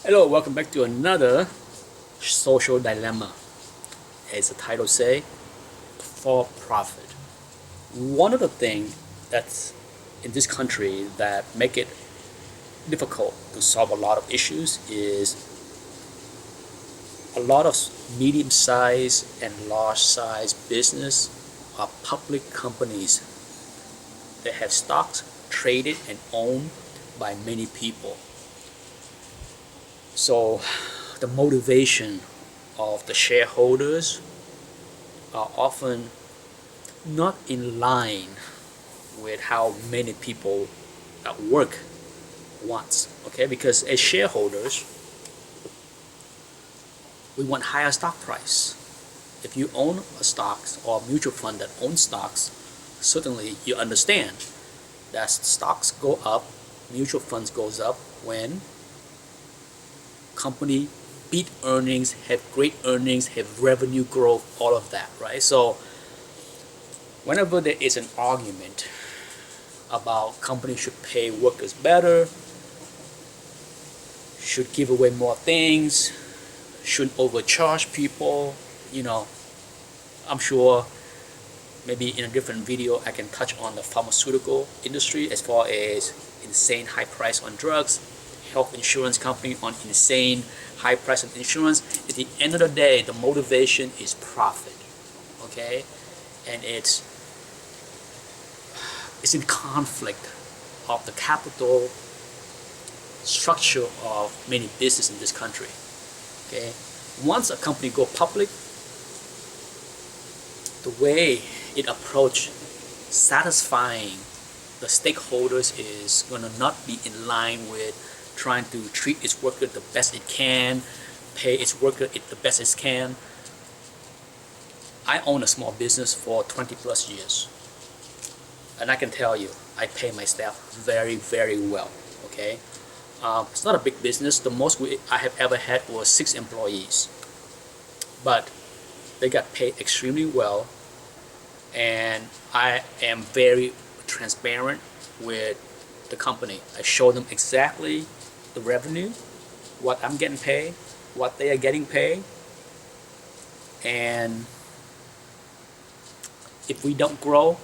Hello, welcome back to another social dilemma. As the title say, for profit. One of the things that's in this country that make it difficult to solve a lot of issues is a lot of medium-sized and large-sized business are public companies that have stocks traded and owned by many people. So the motivation of the shareholders are often not in line with how many people at work wants. Okay, because as shareholders, we want higher stock price. If you own a stocks or a mutual fund that owns stocks, certainly you understand that stocks go up, mutual funds goes up when company beat earnings, have great earnings, have revenue growth, all of that, right? So whenever there is an argument about companies should pay workers better, should give away more things, shouldn't overcharge people, I'm sure maybe in a different video I can touch on the pharmaceutical industry as far as insane high price on drugs, health insurance company on insane high price of insurance. At the end of the day, the motivation is profit, okay? And it's in conflict of the capital structure of many businesses in this country, okay? Once a company go public, the way it approach satisfying the stakeholders is going to not be in line with trying to treat its worker the best it can, pay its worker the best it can. I own a small business for 20 plus years, and I can tell you I pay my staff very, very well, okay? It's not a big business. The most I have ever had was 6 employees, but they got paid extremely well, and I am very transparent with the company. I show them exactly the revenue, what I'm getting paid, what they are getting paid, and if we don't grow,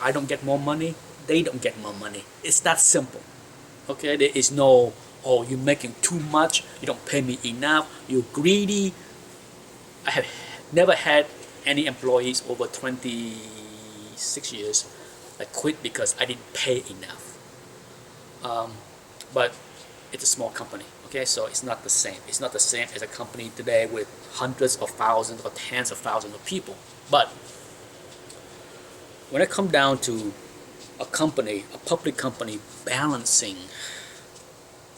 I don't get more money, they don't get more money. It's that simple, okay? There is no, oh, you're making too much, you don't pay me enough, you're greedy. I have never had any employees over 26 years that quit because I didn't pay enough. But it's a small company, okay? So it's not the same. It's not the same as a company today with hundreds of thousands or tens of thousands of people. But when it comes down to a company, a public company, balancing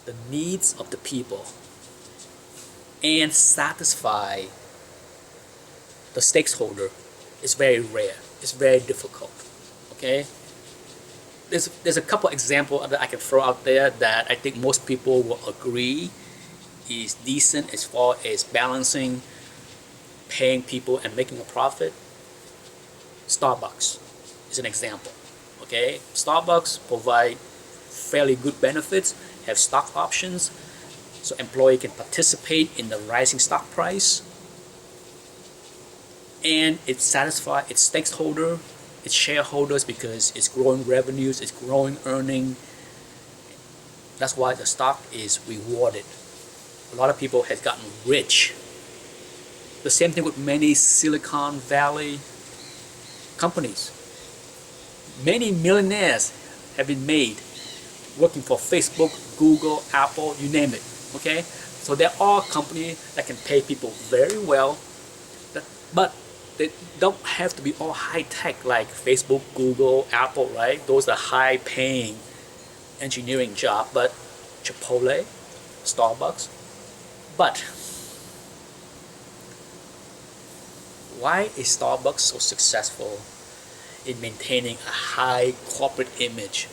the needs of the people and satisfy the stakeholder, is very rare. It's very difficult, okay? There's a couple examples that I can throw out there that I think most people will agree is decent as far as balancing paying people and making a profit. Starbucks is an example, okay? Starbucks provide fairly good benefits, have stock options, so employee can participate in the rising stock price, and it satisfies its stakeholder, its shareholders, because it's growing revenues, it's growing earning. That's why the stock is rewarded. A lot of people have gotten rich. The same thing with many Silicon Valley companies. Many millionaires have been made working for Facebook, Google, Apple, you name it, okay? So there are companies that can pay people very well, but they don't have to be all high-tech like Facebook, Google, Apple, right? Those are high-paying engineering jobs, but Chipotle, Starbucks. But why is Starbucks so successful in maintaining a high corporate image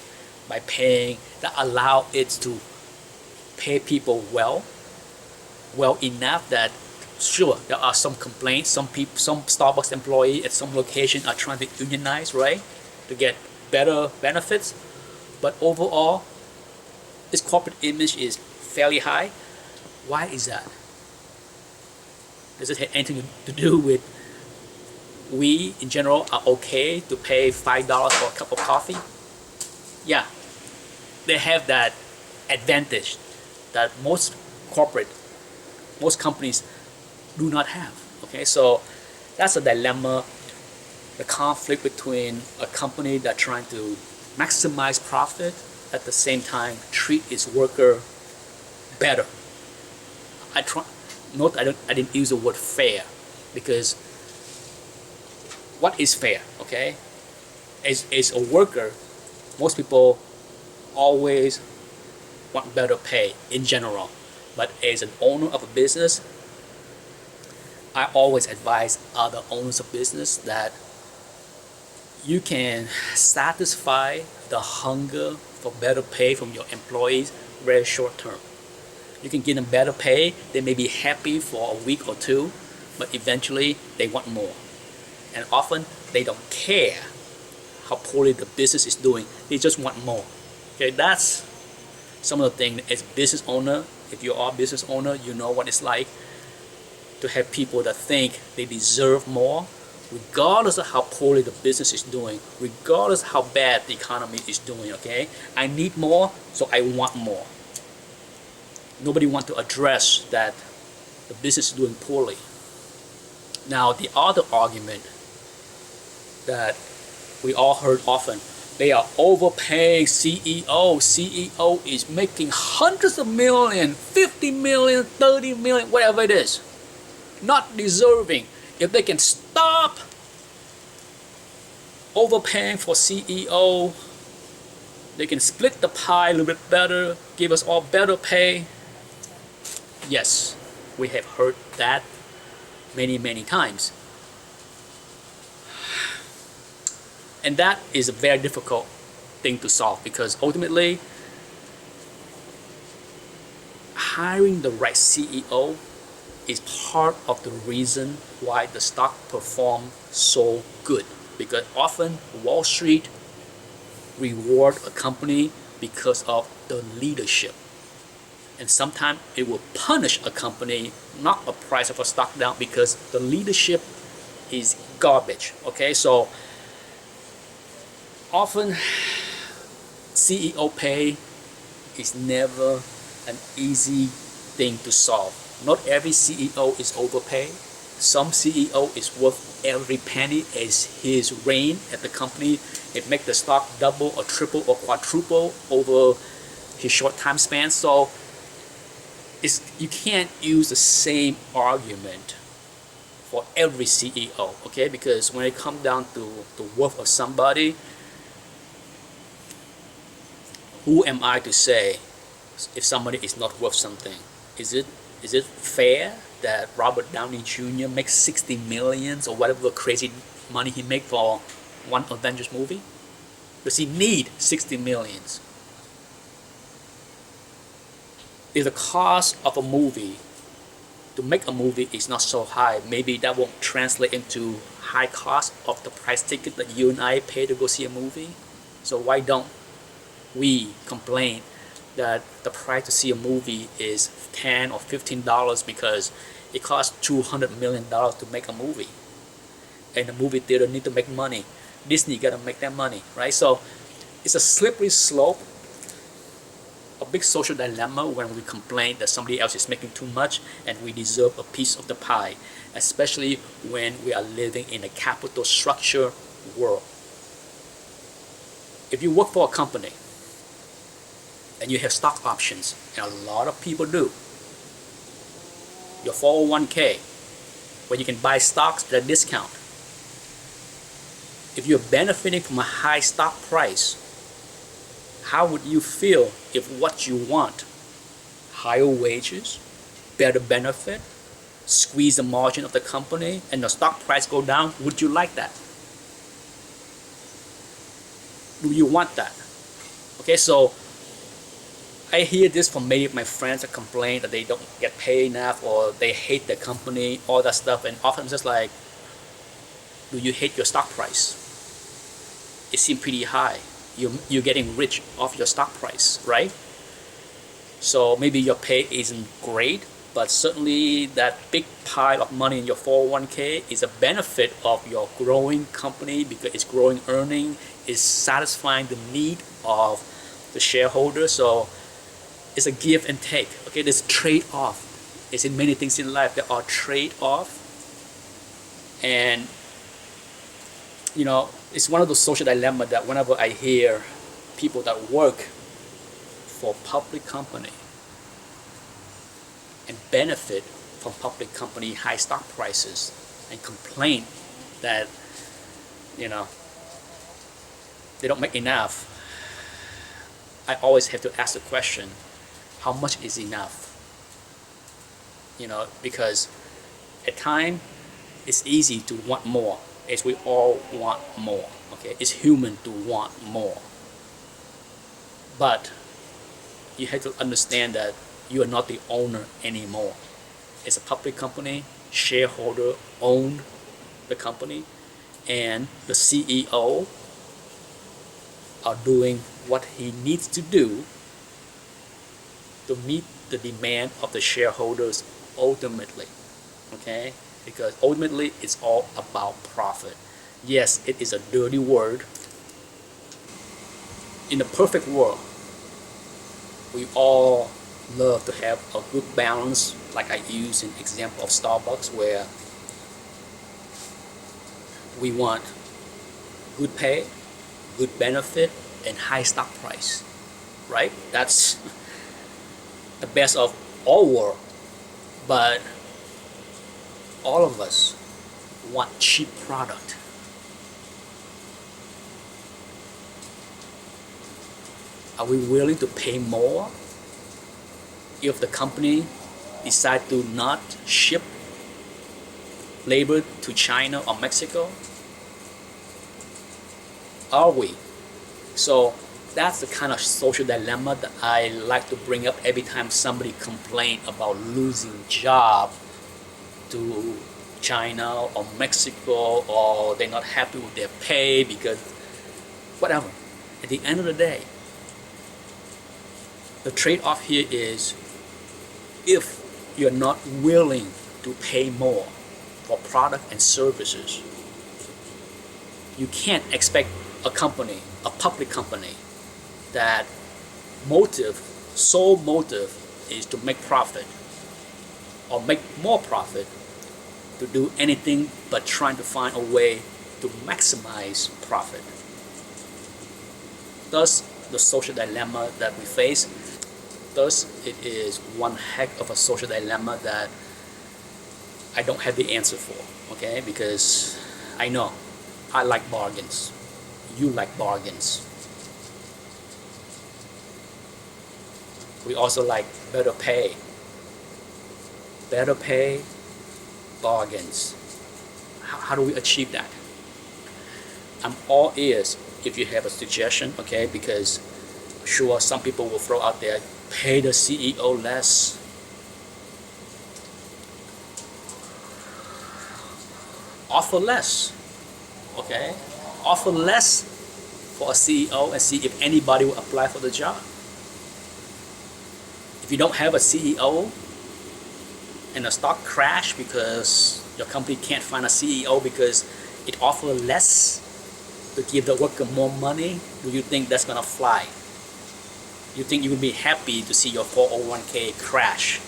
by paying, that allow it to pay people well enough that sure, there are some complaints. Some Starbucks employee at some location are trying to unionize, right, to get better benefits. But overall, its corporate image is fairly high. Why is that? Does it have anything to do with we in general are okay to pay $5 for a cup of coffee? Yeah, they have that advantage that most companies do not have. Okay, so that's a dilemma, the conflict between a company that's trying to maximize profit at the same time treat its worker better. Note I didn't use the word fair, because what is fair? Okay, as a worker, most people always want better pay in general, but as an owner of a business, I always advise other owners of business that you can satisfy the hunger for better pay from your employees very short term. You can give them better pay, they may be happy for a week or two, but eventually they want more. And often they don't care how poorly the business is doing, they just want more. Okay, that's some of the things as a business owner, if you are a business owner, you know what it's like to have people that think they deserve more, regardless of how poorly the business is doing, regardless of how bad the economy is doing. Okay, I need more, so I want more. Nobody wants to address that the business is doing poorly. Now, the other argument that we all heard often, they are overpaying CEO. CEO is making hundreds of millions, 50 million, 30 million, whatever it is. Not deserving. If they can stop overpaying for CEO, they can split the pie a little bit better, give us all better pay. Yes, we have heard that many times. And that is a very difficult thing to solve, because ultimately hiring the right CEO is part of the reason why the stock performs so good. Because often Wall Street reward a company because of the leadership. And sometimes it will punish a company, knock the price of a stock down because the leadership is garbage. Okay, so often CEO pay is never an easy thing to solve. Not every CEO is overpaid. Some CEO is worth every penny as his reign at the company. It makes the stock double or triple or quadruple over his short time span. So you can't use the same argument for every CEO, okay? Because when it comes down to the worth of somebody, who am I to say if somebody is not worth something? Is it fair that Robert Downey Jr. makes 60 millions or whatever crazy money he makes for one Avengers movie? Does he need 60 millions? If the cost of a movie, to make a movie, is not so high, maybe that won't translate into high cost of the price ticket that you and I pay to go see a movie. So why don't we complain that the price to see a movie is $10 or $15 because it costs $200 million to make a movie, and the movie theater need to make money. Disney gotta make that money, right? So it's a slippery slope, a big social dilemma when we complain that somebody else is making too much and we deserve a piece of the pie, especially when we are living in a capital structure world. If you work for a company and you have stock options, and a lot of people do, your 401k, where you can buy stocks at a discount, if you're benefiting from a high stock price, how would you feel if what you want, higher wages, better benefit, squeeze the margin of the company, and the stock price go down? Would you like that? Do you want that? Okay, so I hear this from many of my friends that complain that they don't get paid enough or they hate the company, all that stuff, and often just like, do you hate your stock price? It seems pretty high. You're getting rich off your stock price, right? So maybe your pay isn't great, but certainly that big pile of money in your 401k is a benefit of your growing company because it's growing earning, it's satisfying the need of the shareholder. So it's a give and take. Okay, there's trade-off. It's in many things in life. There are trade-off, and it's one of those social dilemmas that whenever I hear people that work for public company and benefit from public company high stock prices and complain that they don't make enough, I always have to ask the question, how much is enough? Because at times it's easy to want more, as we all want more. Okay, it's human to want more, but you have to understand that you are not the owner anymore. It's a public company, shareholder own the company, and the CEO are doing what he needs to do to meet the demand of the shareholders ultimately. Okay, because ultimately it's all about profit. Yes, it is a dirty word. In the perfect world, we all love to have a good balance, like I use an example of Starbucks, where we want good pay, good benefit, and high stock price, right? That's the best of all world. But all of us want cheap product. Are we willing to pay more if the company decide to not ship labor to China or Mexico? Are we? So that's the kind of social dilemma that I like to bring up every time somebody complains about losing job to China or Mexico, or they're not happy with their pay because whatever. At the end of the day, the trade-off here is, if you're not willing to pay more for product and services, you can't expect a company, a public company, that sole motive is to make profit or make more profit, to do anything but trying to find a way to maximize profit. Thus, the social dilemma that we face, thus it is one heck of a social dilemma that I don't have the answer for, okay? Because I know I like bargains. You like bargains. We also like better pay. Better pay, bargains. How do we achieve that? I'm all ears if you have a suggestion, okay? Because sure, some people will throw out there, pay the CEO less. Offer less, okay? Offer less for a CEO and see if anybody will apply for the job. If you don't have a CEO and the stock crash because your company can't find a CEO because it offers less to give the worker more money, do you think that's gonna fly? You think you would be happy to see your 401k crash?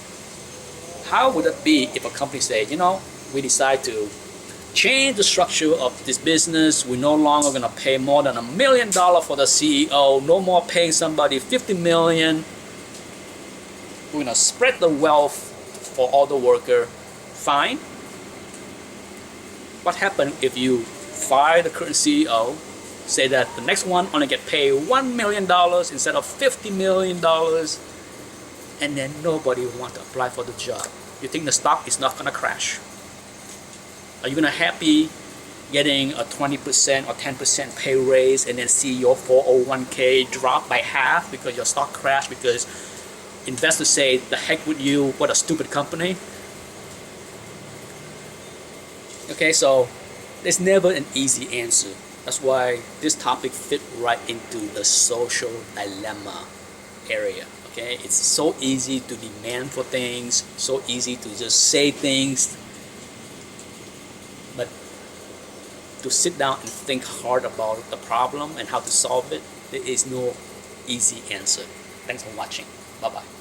How would it be if a company say, we decide to change the structure of this business, we're no longer gonna pay more than $1 million for the CEO, no more paying somebody $50 million, we're gonna spread the wealth for all the worker. Fine. What happens if you fire the current CEO, say that the next one only get paid $1 million instead of $50 million, and then nobody want to apply for the job? You think the stock is not gonna crash? Are you gonna happy getting a 20% or 10% pay raise and then see your 401k drop by half because your stock crashed because investors say, the heck with you, what a stupid company? Okay, so there's never an easy answer. That's why this topic fit right into the social dilemma area. Okay, it's so easy to demand for things, so easy to just say things, but to sit down and think hard about the problem and how to solve it, there is no easy answer. Thanks for watching. Bye-bye.